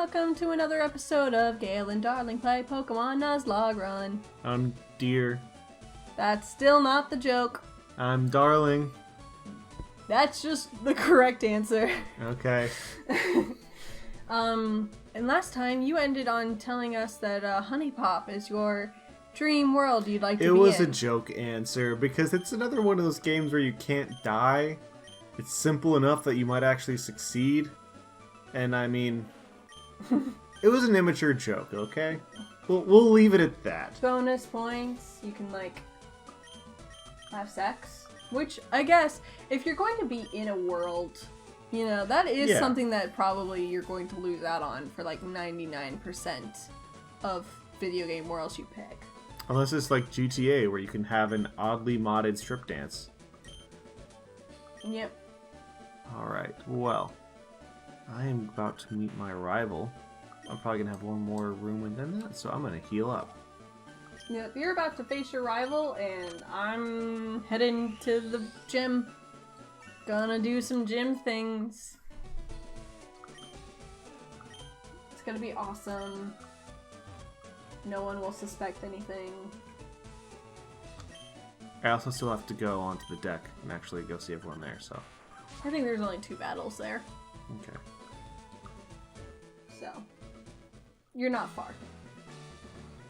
welcome to another episode of Gale and Darling Play Pokemon Nuzlocke Run. I'm Deer. That's still not the joke. I'm Darling. That's just the correct answer. Okay. And last time you ended on telling us that Honey Pop is your dream world you'd like to be in. It was a joke answer because it's another one of those games where you can't die. It's simple enough that you might actually succeed. And I mean, it was an immature joke, okay? We'll leave it at that. Bonus points, you can like have sex. Which, I guess, if you're going to be in a world, you know, that is something that probably you're going to lose out on for like 99% of video game worlds you pick. Unless it's like GTA, where you can have an oddly modded strip dance. Yep. Alright, well, I am about to meet my rival. I'm probably going to have one more room and then that, so I'm going to heal up. Yep, you're about to face your rival, and I'm heading to the gym. Gonna do some gym things. It's gonna be awesome. No one will suspect anything. I also still have to go onto the deck and actually go see everyone there, so. I think there's only 2 battles there. Okay. So, you're not far.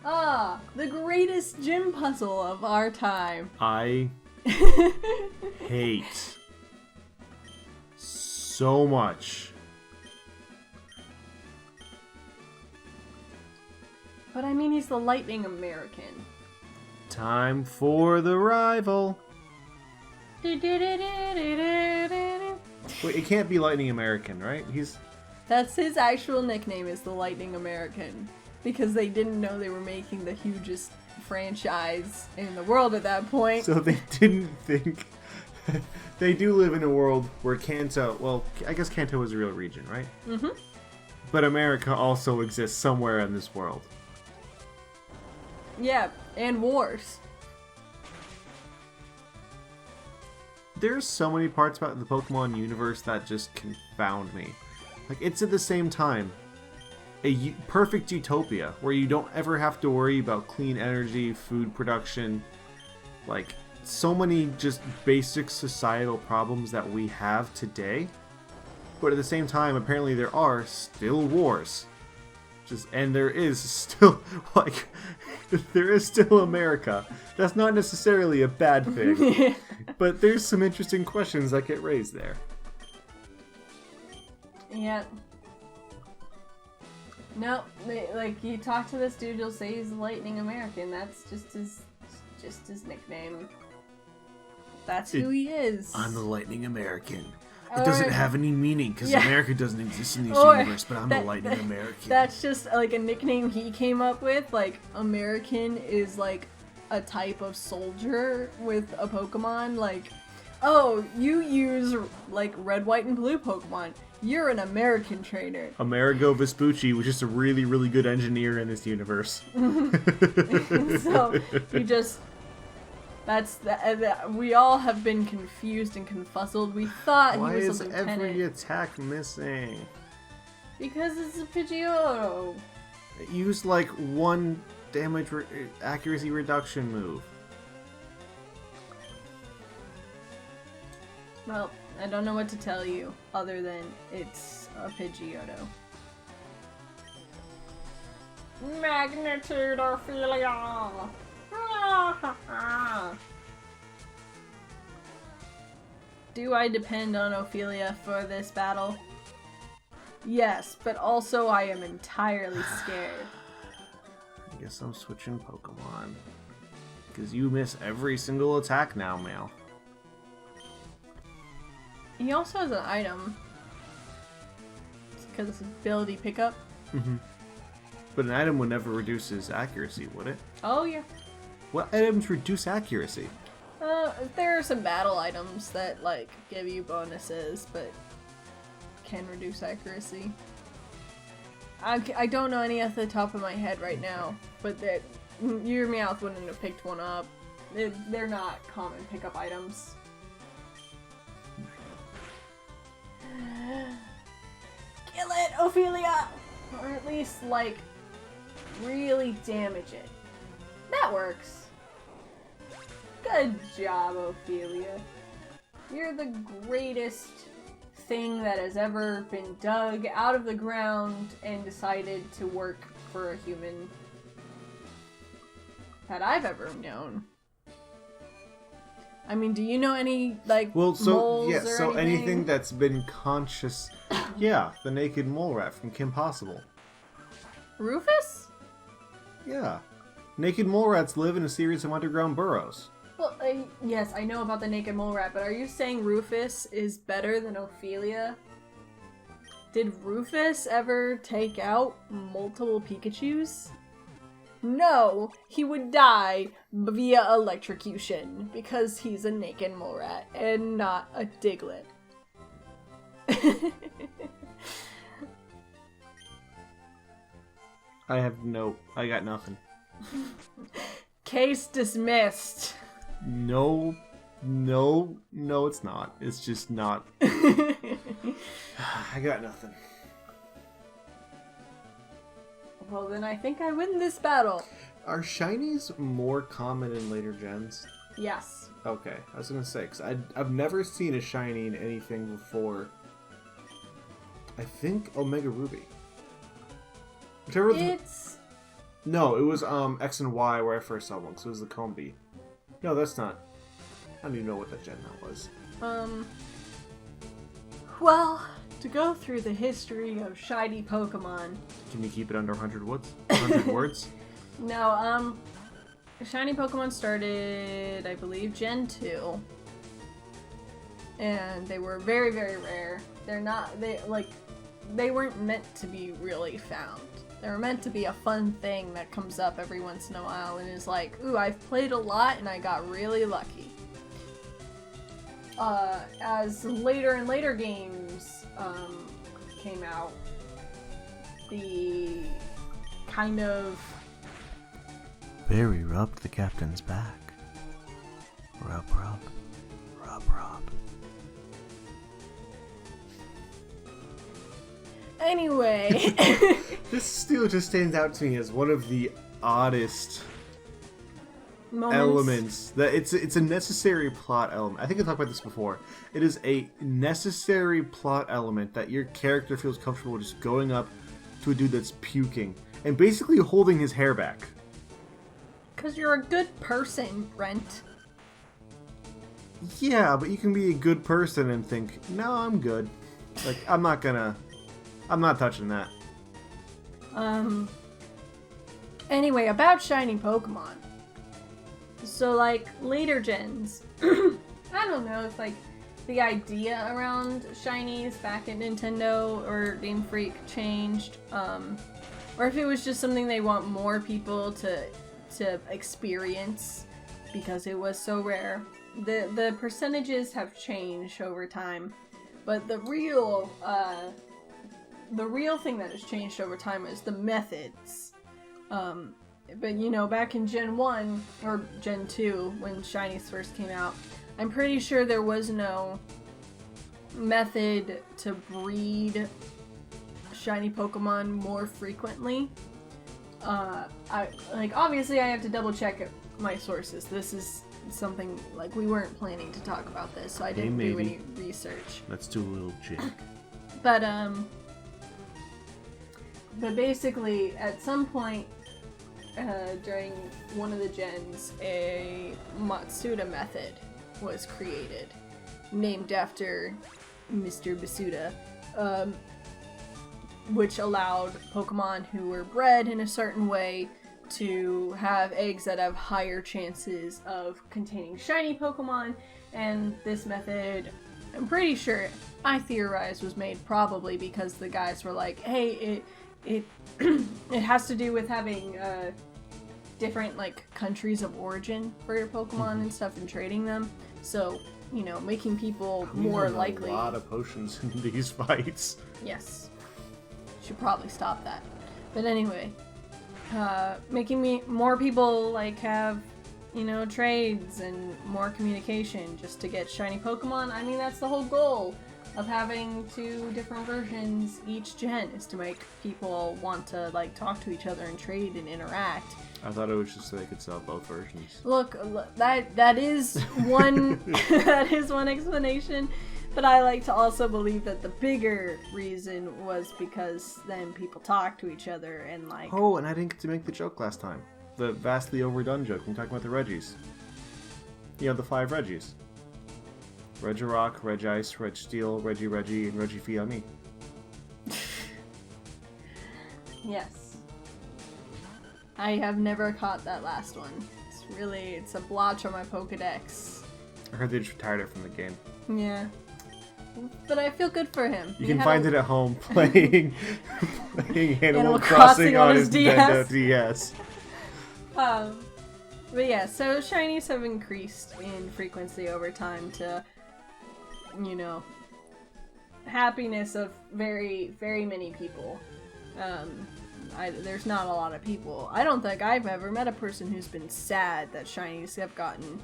Ah, the greatest gym puzzle of our time. I hate so much. But I mean, he's the Lightning American. Time for the rival. Wait, it can't be Lightning American, right? That's his actual nickname, is the Lightning American. Because they didn't know they were making the hugest franchise in the world at that point. So they didn't think... They do live in a world where Kanto... Well, I guess Kanto is a real region, right? Mm-hmm. But America also exists somewhere in this world. Yeah, and wars. There's so many parts about the Pokemon universe that just confound me. Like, it's at the same time a perfect utopia where you don't ever have to worry about clean energy, food production, like so many just basic societal problems that we have today. But at the same time, apparently there are still wars. And there is still, like, there is still America. That's not necessarily a bad thing. But there's some interesting questions that get raised there. Yeah. No, like, you talk to this dude, you'll say he's Lightning American. That's just his nickname. That's who he is. I'm the Lightning American. It doesn't have any meaning because America doesn't exist in this universe, but I'm the Lightning American. That's just like a nickname he came up with. Like, American is like a type of soldier with a Pokemon. Like, oh, you use like red, white, and blue Pokemon. You're an American trainer. Amerigo Vespucci was just a really, really good engineer in this universe. So, you just... we all have been confused and confuzzled. We thought he was a lieutenant. Why is every attack missing? Because it's a Pidgeotto. It used like 1 damage accuracy reduction move. Well, I don't know what to tell you other than it's a Pidgeotto. Magnitude Ophelia! Do I depend on Ophelia for this battle? Yes, but also I am entirely scared. I guess I'm switching Pokemon. Because you miss every single attack now, Male. He also has an item. Because it's ability pickup. Mm-hmm. But an item would never reduce his accuracy, would it? Oh, yeah. What items reduce accuracy? There are some battle items that, like, give you bonuses, but can reduce accuracy. I don't know any off the top of my head right now, but that your Meowth wouldn't have picked one up. They're not common pickup items. Kill it, Ophelia! Or at least, like, really damage it. That works. Good job, Ophelia. You're the greatest thing that has ever been dug out of the ground and decided to work for a human that I've ever known. I mean, do you know any, like, moles or anything? Anything that's been conscious... Yeah, the naked mole rat from Kim Possible. Rufus? Yeah. Naked mole rats live in a series of underground burrows. Well, yes, I know about the naked mole rat, but are you saying Rufus is better than Ophelia? Did Rufus ever take out multiple Pikachus? No, he would die via electrocution because he's a naked mole rat and not a Diglett. I got nothing. Case dismissed. No, it's not. It's just not. I got nothing. Well, then I think I win this battle. Are shinies more common in later gens? Yes. Okay, I was gonna say, because I've never seen a shiny in anything before. I think Omega Ruby. No, it was X and Y where I first saw one, because it was the Combi. No, that's not. I don't even know what that gen that was. Well, to go through the history of shiny Pokemon. Can you keep it under 100 words? 100 words? No, shiny Pokemon started, I believe, Gen 2. And they were very, very rare. They weren't meant to be really found. They were meant to be a fun thing that comes up every once in a while and is like, ooh, I've played a lot and I got really lucky. As later and later games came out, the kind of... Barry rubbed the captain's back. Rub, rub, rub, rub. Anyway. This still just stands out to me as one of the oddest elements. That it's a necessary plot element. I think I talked about this before. It is a necessary plot element that your character feels comfortable just going up to a dude that's puking and basically holding his hair back. Because you're a good person, Brent. Yeah, but you can be a good person and think, no, I'm good. Like, I'm not touching that. Anyway, about shiny Pokemon. So, like, later gens, I don't know if, like, the idea around shinies back at Nintendo or Game Freak changed, or if it was just something they want more people to experience because it was so rare. The percentages have changed over time, but the real thing that has changed over time is the methods. But you know, back in Gen 1 or Gen 2 when shinies first came out, I'm pretty sure there was no method to breed shiny Pokemon more frequently. Obviously I have to double check my sources. This is something, like, we weren't planning to talk about this, so I didn't do any research. Let's do a little check. But basically, at some point during one of the gens, a Matsuda method was created, named after Mr. Basuda, which allowed Pokemon who were bred in a certain way to have eggs that have higher chances of containing shiny Pokemon, and this method, I'm pretty sure, I theorize, was made probably because the guys were like, hey, it has to do with having different, like, countries of origin for your Pokemon and stuff and trading them, so, you know, making people more likely... a lot of potions in these fights. Yes. Should probably stop that. But anyway, making more people, like, have, you know, trades and more communication just to get shiny Pokemon. I mean, that's the whole goal of having 2 different versions each gen is to make people want to like talk to each other and trade and interact. I thought it was just so they could sell both versions. Look, that is one that is one explanation, but I like to also believe that the bigger reason was because then people talk to each other and like. Oh, and I didn't get to make the joke last time. The vastly overdone joke. I'm talking about the Reggies. You know, the 5 Reggies. Regirock, Regice, Regsteel, Reggie, and Reggie on me. Yes. I have never caught that last one. It's a blotch on my Pokedex. I heard they just retired it from the game. Yeah. But I feel good for him. You can find it at home playing Animal Crossing on his Nintendo DS. But yeah, so shinies have increased in frequency over time to, you know, happiness of very, very many people. There's not a lot of people. I don't think I've ever met a person who's been sad that shinies have gotten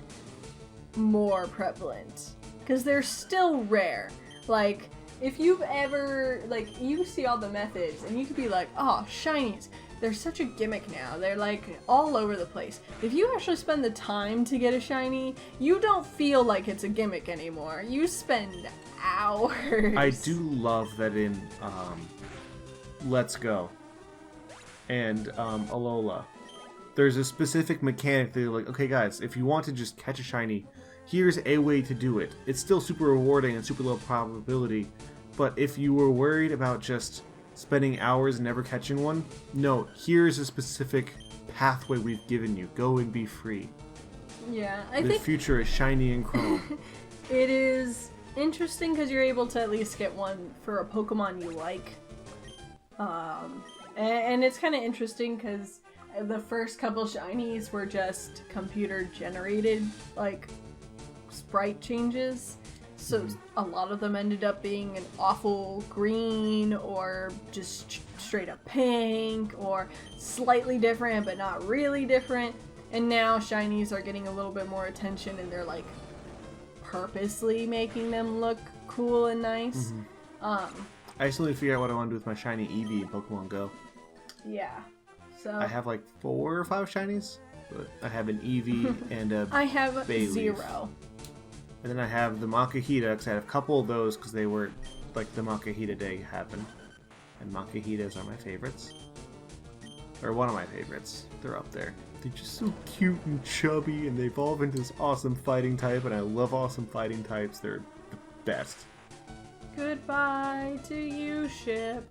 more prevalent. Because they're still rare. Like, if you've ever, like, you see all the methods and you could be like, oh, shinies, they're such a gimmick now. They're, like, all over the place. If you actually spend the time to get a shiny, you don't feel like it's a gimmick anymore. You spend hours. I do love that in Let's Go and Alola, there's a specific mechanic that you're like, okay guys, if you want to just catch a shiny, here's a way to do it. It's still super rewarding and super low probability, but if you were worried about just spending hours and never catching one, no, here's a specific pathway we've given you. Go and be free. Yeah, The future is shiny and chrome. It is interesting because you're able to at least get one for a Pokemon you like. And it's kind of interesting because the first couple shinies were just computer generated, like, sprite changes. So a lot of them ended up being an awful green or just straight up pink or slightly different but not really different. And now shinies are getting a little bit more attention and they're like purposely making them look cool and nice. I still need to figure out what I want to do with my shiny Eevee in Pokemon Go. Yeah. So I have like 4 or 5 shinies, but I have an Eevee and a I have Bayleaf. 0. And then I have the Makahita, because I had a couple of those because they were like the Makahita day happened. And Makahitas are my favorites. Or one of my favorites. They're up there. They're just so cute and chubby, and they evolve into this awesome fighting type, and I love awesome fighting types. They're the best. Goodbye to you, ship.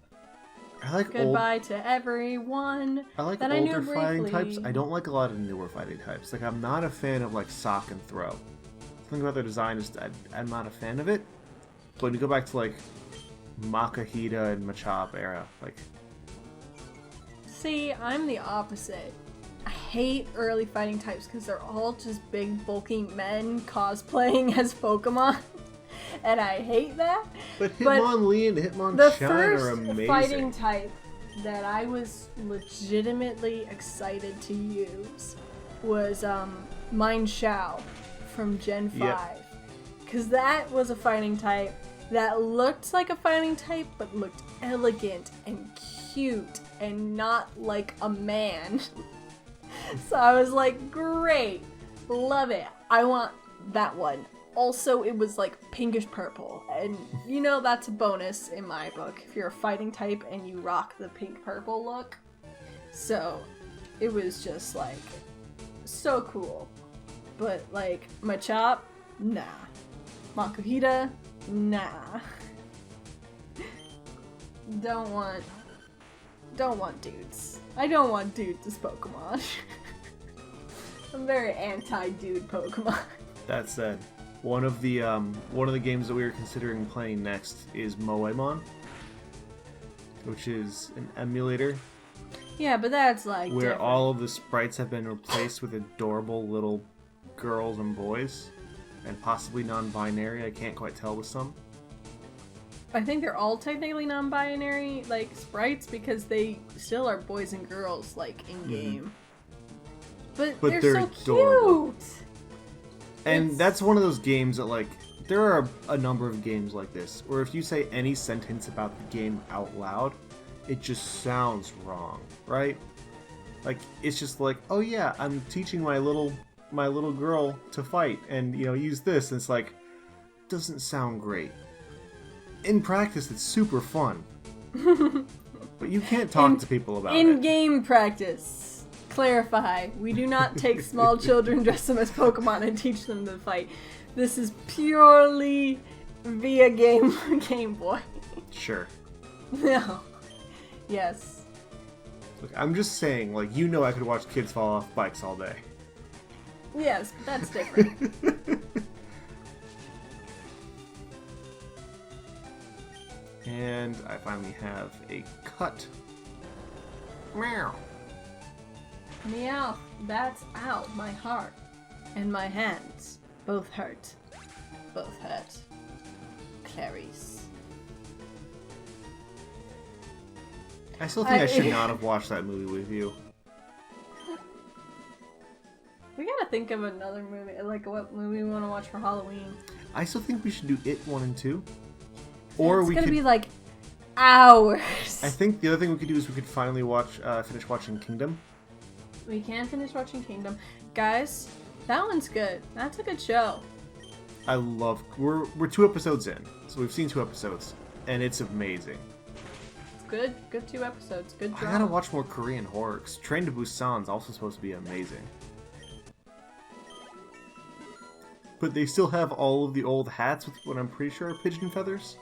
I like Goodbye to everyone. I like that older I knew fighting briefly. types. I don't like a lot of newer fighting types. Like, I'm not a fan of like Sock and Throw. Something about their design is I'm not a fan of it. But when you go back to like Makahita and Machop era, like. See, I'm the opposite. I hate early fighting types because they're all just big, bulky men cosplaying as Pokemon. And I hate that. But Hitmonlee and Hitmonchan the are amazing. first fighting type that I was legitimately excited to use was Mindshao from Gen 5. Because that was a fighting type that looked like a fighting type, but looked elegant and cute and not like a man. So I was like, great, love it. I want that one. Also, it was like pinkish purple, and you know that's a bonus in my book if you're a fighting type and you rock the pink purple look. So it was just like so cool. But like Machop, nah. Makuhita, nah. Don't want dudes. I don't want dudes as Pokemon. I'm very anti-dude Pokemon. That said, one of the games that we were considering playing next is Moemon, which is an emulator. Yeah, but that's like where different. all of the sprites have been replaced with adorable little girls and boys, and possibly non-binary. I can't quite tell with some. I think they're all technically non-binary, like, sprites, because they still are boys and girls, like, in-game. But they're so adorable. cute! And that's one of those games that, like, there are a number of games like this, where if you say any sentence about the game out loud, it just sounds wrong, right? Like, it's just like, oh yeah, I'm teaching my little girl to fight, and, you know, use this, and it's like, doesn't sound great. In practice, it's super fun. But you can't talk to people about it. In-game practice. Clarify. We do not take small children, dress them as Pokemon, and teach them to fight. This is purely via Game Boy. Sure. No. Yes. Look, I'm just saying, like, you know I could watch kids fall off bikes all day. Yes, but that's different. And I finally have a cut. Meow. Meow. That's out. My heart. And my hands. Both hurt. Both hurt. Clarice. I still think I should not have watched that movie with you. We gotta think of another movie, like what movie we want to watch for Halloween. I still think we should do It 1 and 2. Or it's we gonna could be like hours. I think the other thing we could do is we could finally finish watching Kingdom. We can finish watching Kingdom. Guys, that one's good. That's a good show. I love... We're 2 episodes in, so we've seen 2 episodes, and it's amazing. It's good. Good 2 episodes. Good drama. I gotta watch more Korean horror, 'cause Train to Busan's also supposed to be amazing. But they still have all of the old hats with what I'm pretty sure are pigeon feathers.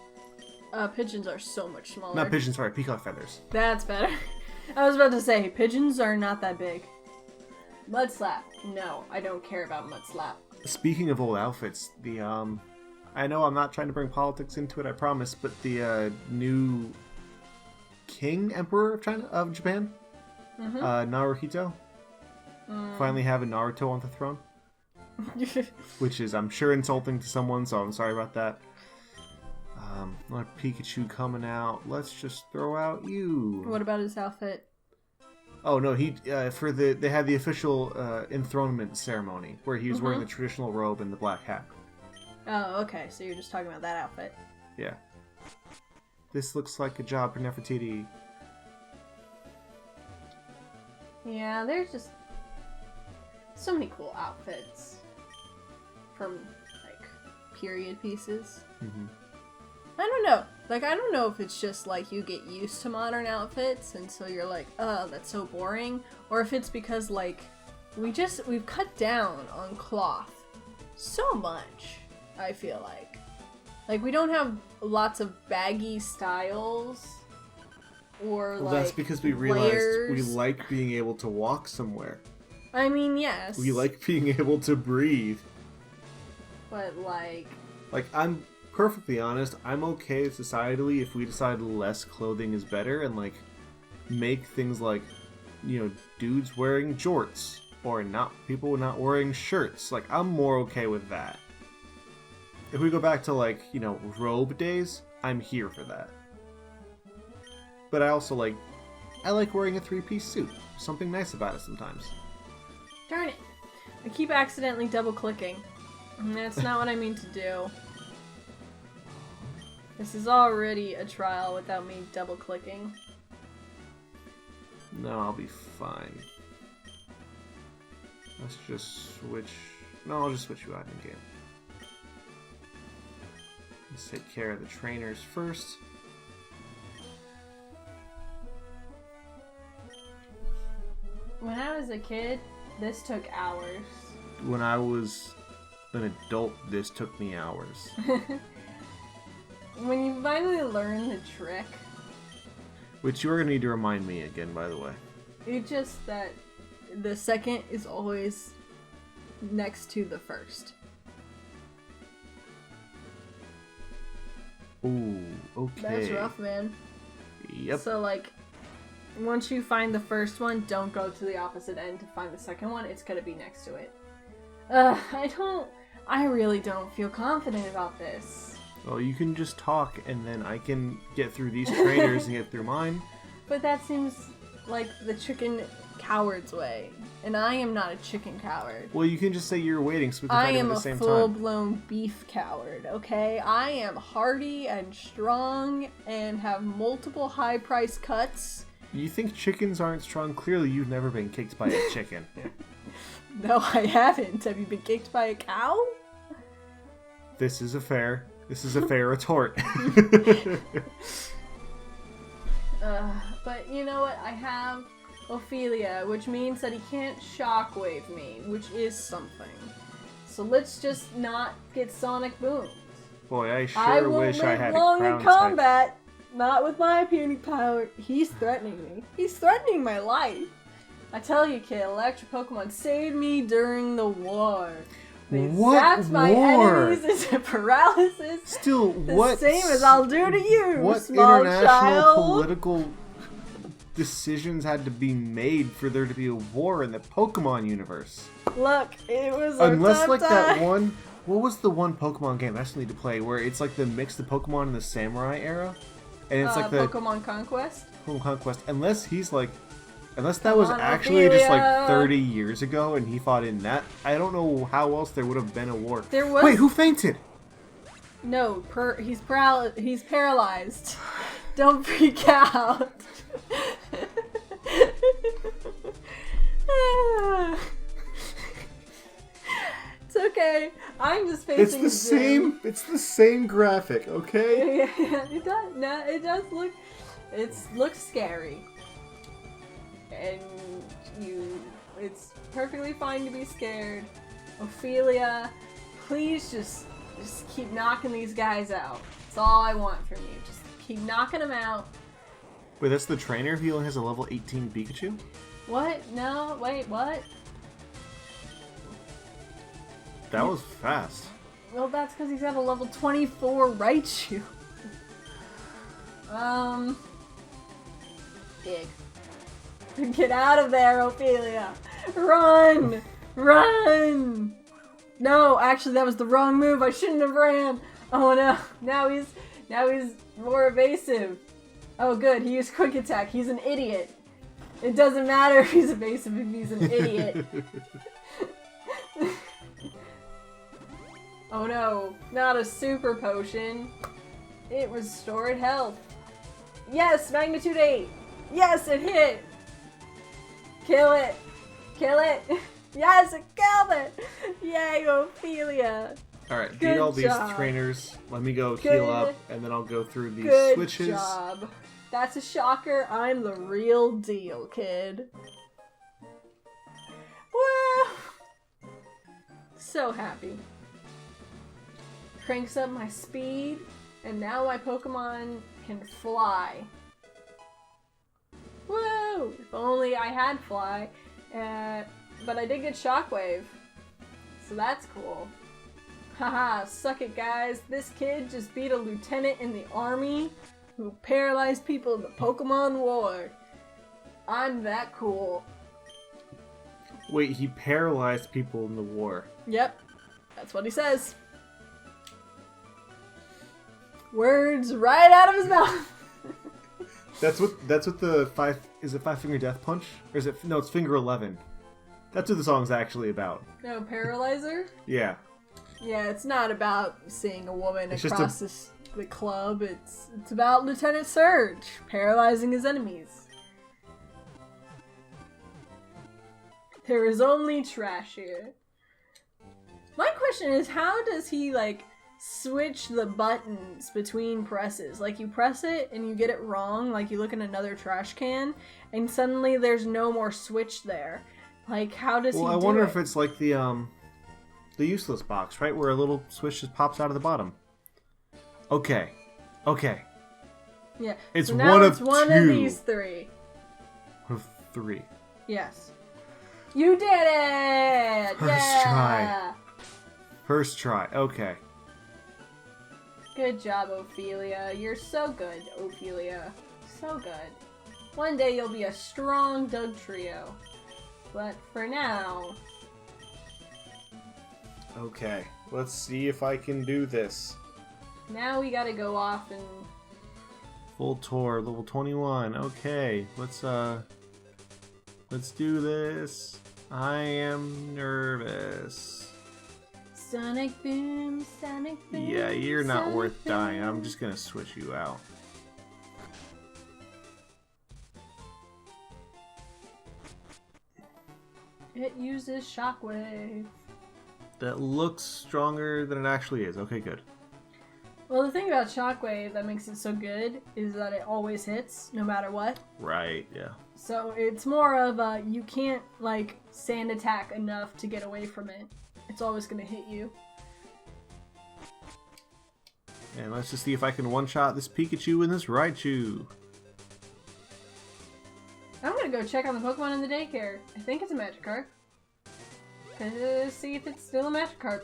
Pigeons are so much smaller. Not pigeons, sorry, peacock feathers. That's better. I was about to say, pigeons are not that big. Mudslap. No, I don't care about Mudslap. Speaking of old outfits, the, I know I'm not trying to bring politics into it, I promise, but the, new Emperor of Japan, Naruhito, finally having Naruto on the throne. Which is, I'm sure, insulting to someone, so I'm sorry about that. Like Pikachu coming out. Let's just throw out you. What about his outfit? Oh no, they had the official enthronement ceremony where he was wearing the traditional robe and the black hat. Oh, okay. So you're just talking about that outfit. Yeah. This looks like a job for Nefertiti. Yeah, there's just so many cool outfits from like period pieces. I don't know. Like, I don't know if it's just like you get used to modern outfits and so you're like, oh, that's so boring, or if it's because like we've cut down on cloth so much. I feel like we don't have lots of baggy styles or well, that's because we realized we like being able to walk somewhere. I mean, yes. We like being able to breathe. But like I'm perfectly honest, I'm okay societally if we decide less clothing is better and like make things like, you know, dudes wearing jorts or not people not wearing shirts. Like, I'm more okay with that. If we go back to like, you know, robe days, I'm here for that. But I also like wearing a 3-piece suit. Something nice about it sometimes. Darn it. I keep accidentally double clicking. That's not what I mean to do. This is already a trial without me double clicking. No, I'll be fine. Let's just switch... No, I'll just switch you out in game. Let's take care of the trainers first. When I was a kid, this took hours. When I was an adult, this took me hours. When you finally learn the trick... Which you're going to need to remind me again, by the way. It's just that the second is always next to the first. Ooh, okay. That's rough, man. Yep. So, like, once you find the first one, don't go to the opposite end to find the second one. It's gonna be next to it. I really don't feel confident about this. Well, you can just talk, and then I can get through these trainers and get through mine. But that seems like the chicken coward's way. And I am not a chicken coward. Well, you can just say you're waiting so we can I fight him am at the a same time. full-blown beef coward, okay? I am hardy and strong and have multiple high-price cuts. You think chickens aren't strong? Clearly you've never been kicked by a chicken. No, I haven't. Have you been kicked by a cow? This is a fair retort. But you know what? I have Ophelia, which means that he can't shockwave me, which is something. So let's just not get Sonic Booms. Boy, I sure I won't wish I live had long a crown in combat. Not with my puny power. He's threatening me. He's threatening my life. I tell you, kid, Electric Pokemon saved me during the war. They zapped my enemies into paralysis. Still, the same as I'll do to you, what small international child. political decisions had to be made for there to be a war in the Pokemon universe? Look, it was our Unless time like time. that one, what was the one Pokemon game I still need to play where it's like the mix of Pokemon in the Samurai era, and it's like the Pokemon Conquest. Pokemon Conquest. Unless that was actually just like 30 years ago and he fought in that, I don't know how else there would have been a war. There was. Wait, who fainted? No, he's paralyzed. Don't freak out. It's okay. I'm just facing. It's the same graphic, okay? Yeah, it does. No, it does look. It looks scary. And it's perfectly fine to be scared. Ophelia, please just keep knocking these guys out. That's all I want from you. Just keep knocking them out. Wait, that's the trainer? He only has a level 18 Pikachu? What? No, wait, what? That was fast. Well, that's because he's got a level 24 Raichu. Dig. Get out of there, Ophelia! Run! Run! No, actually that was the wrong move. I shouldn't have ran. Oh no. Now he's more evasive. Oh good, he used quick attack. He's an idiot. It doesn't matter if he's evasive if he's an idiot. Oh no, not a super potion. It restored health. Yes, magnitude 8. Yes, it hit. Kill it! Kill it! Yes, it killed it! Yay, Ophelia! Alright, beat Good all these job. trainers. Let me go Good- heal up, and then I'll go through these Good switches. job. That's a shocker. I'm the real deal, kid. Woo! So happy. Cranks up my speed, and now my Pokemon can fly. Woo! If only I had fly. But I did get Shockwave. So that's cool. Haha, suck it guys. This kid just beat a lieutenant in the army who paralyzed people in the Pokemon War. I'm that cool. Wait, he paralyzed people in the war. Yep, that's what he says. Words right out of his mouth. That's what the Five Finger Death Punch? Or is it, no, it's Finger 11. That's what the song's actually about. No, Paralyzer? Yeah. Yeah, it's not about seeing a woman It's just across the club. It's about Lieutenant Surge paralyzing his enemies. There is only trash here. My question is, how does he, like, switch the buttons between presses? Like, you press it and you get it wrong, like you look in another trash can, and suddenly there's no more switch there. Like, how does he do it? Well, I wonder if it's like the useless box, right? Where a little switch just pops out of the bottom. Okay. Yeah. It's so now one it's of one two. of these three. One of 3. Yes. You did it! First try. Yeah! First try. Okay. Good job, Ophelia. You're so good, Ophelia. So good. One day you'll be a strong Dugtrio. But for now... Okay. Let's see if I can do this. Now we gotta go off and... Full tour, level 21. Okay. Let's Let's do this. I am nervous. Sonic Boom, Sonic Boom. Yeah, you're not Sonic worth Boom. dying. I'm just gonna switch you out. It uses Shockwave. That looks stronger than it actually is. Okay, good. Well, the thing about Shockwave that makes it so good is that it always hits, no matter what. Right, yeah. So it's more of a, you can't, like, sand attack enough to get away from it. It's always gonna hit you. And let's just see if I can one-shot this Pikachu and this Raichu. I'm gonna go check on the Pokemon in the daycare. I think it's a Magikarp. Gonna see if it's still a Magikarp.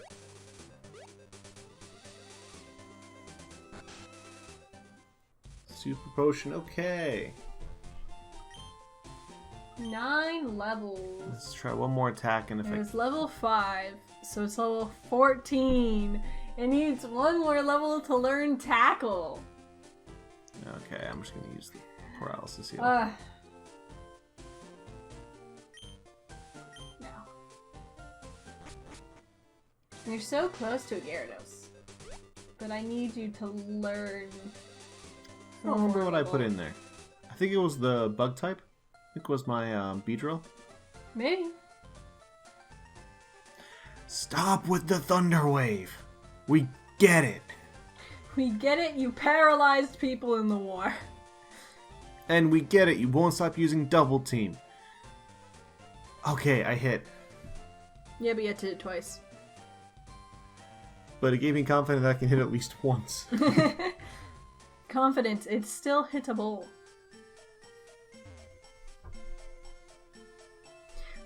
Super Potion, okay. 9 levels. Let's try one more attack and if I... It's level 5, so it's level 14. It needs one more level to learn Tackle. Okay, I'm just gonna use the Paralysis heal. No. You're so close to a Gyarados. But I need you to learn... I don't remember what I put in there. I think it was the Bug type. I think it was my Beedrill. Maybe. Stop with the Thunder Wave! We get it! We get it, you paralyzed people in the war. And we get it, you won't stop using Double Team. Okay, I hit. Yeah, but you had to hit it twice. But it gave me confidence that I can hit at least once. Confidence, it's still hittable.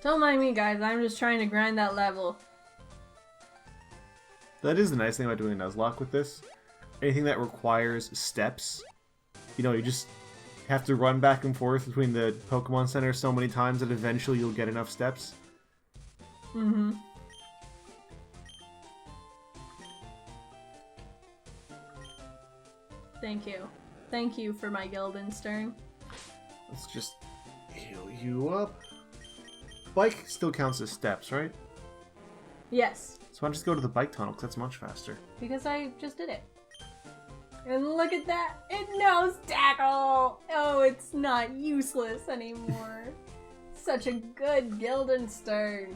Don't mind me, guys. I'm just trying to grind that level. That is the nice thing about doing a Nuzlocke with this. Anything that requires steps, you know, you just have to run back and forth between the Pokemon Center so many times that eventually you'll get enough steps. Mm-hmm. Thank you. Thank you for my Guildenstern. Let's just heal you up. Bike still counts as steps, right? Yes, So why don't you just go to the bike tunnel, because that's much faster. because I just did it. And look at that! It knows Tackle! Oh, it's not useless anymore. Such a good Guildenstern.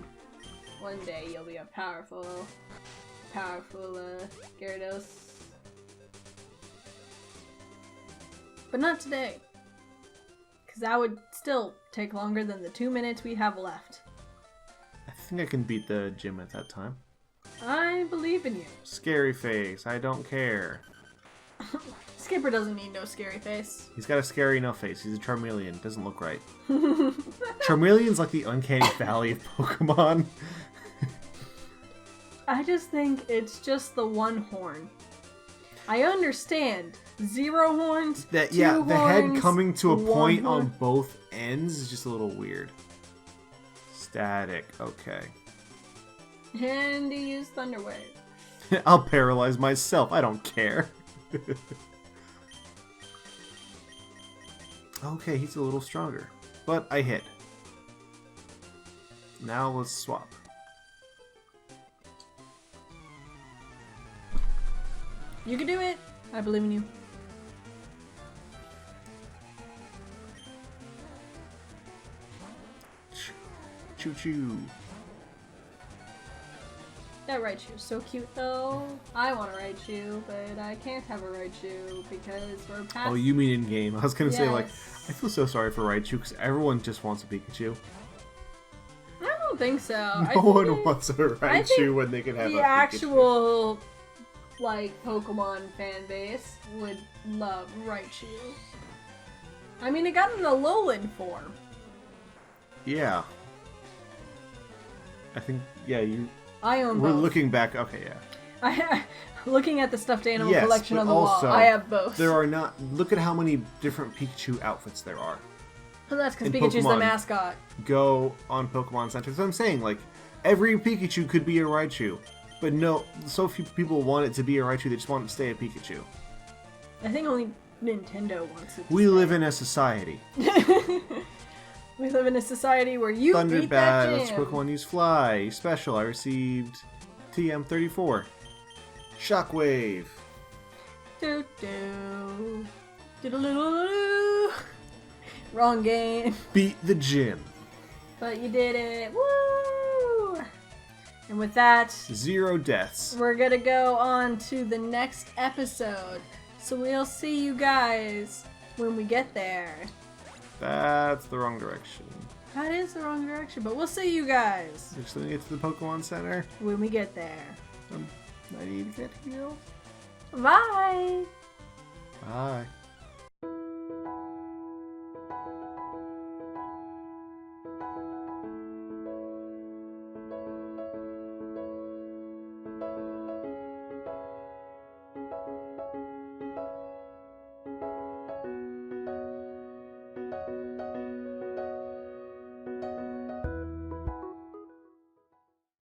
One day you'll be a powerful Gyarados. But not today. Because that would still take longer than the 2 minutes we have left. I think I can beat the gym at that time. I believe in you. Scary face, I don't care. Skipper doesn't need no scary face. He's got a scary enough face. He's a Charmeleon. Doesn't look right. Charmeleon's like the uncanny valley of Pokemon. I just think it's just the one horn. I understand. 0 horns, That 2 yeah, the head horns, coming to a 1 point horn. on both ends is just a little weird. Static, okay. And he used Thunder Wave. I'll paralyze myself. I don't care. Okay, he's a little stronger. But I hit. Now let's swap. You can do it. I believe in you. Choo choo. That Raichu's so cute though. I want a Raichu, but I can't have a Raichu because we're past... Oh, you mean in game? I was gonna say, like, Yes. I feel so sorry for Raichu because everyone just wants a Pikachu. I don't think so. I No think one wants a I think Raichu when they can have a the Pikachu. actual, like, Pokemon fan base would love Raichu. I mean, it got in the Alolan form. Yeah. I think, yeah, you... I own We're both. looking back, okay, yeah. Looking at the stuffed animal Yes, collection but on the also, wall, I have both. There are not... Look at how many different Pikachu outfits there are. Well, that's because in Pikachu's the Pokemon. mascot. Go on Pokemon Center. So I'm saying, like, every Pikachu could be a Raichu. But no, so few people want it to be a Raichu, they just want it to stay a Pikachu. I think only Nintendo wants it to We stay. live in a society. We live in a society where you Thunder beat that Bat, jam. Pokemon use Fly. Special, I received TM34. Shockwave. Do do. Diddle-diddle-doo. Wrong game. Beat the gym. But you did it. Woo! And with that, 0 deaths. we're gonna go on to the next episode. So we'll see you guys when we get there. That's the wrong direction. That is the wrong direction, but we'll see you guys Just let me get to the Pokemon Center. when we get there. I need to get healed. Bye! Bye.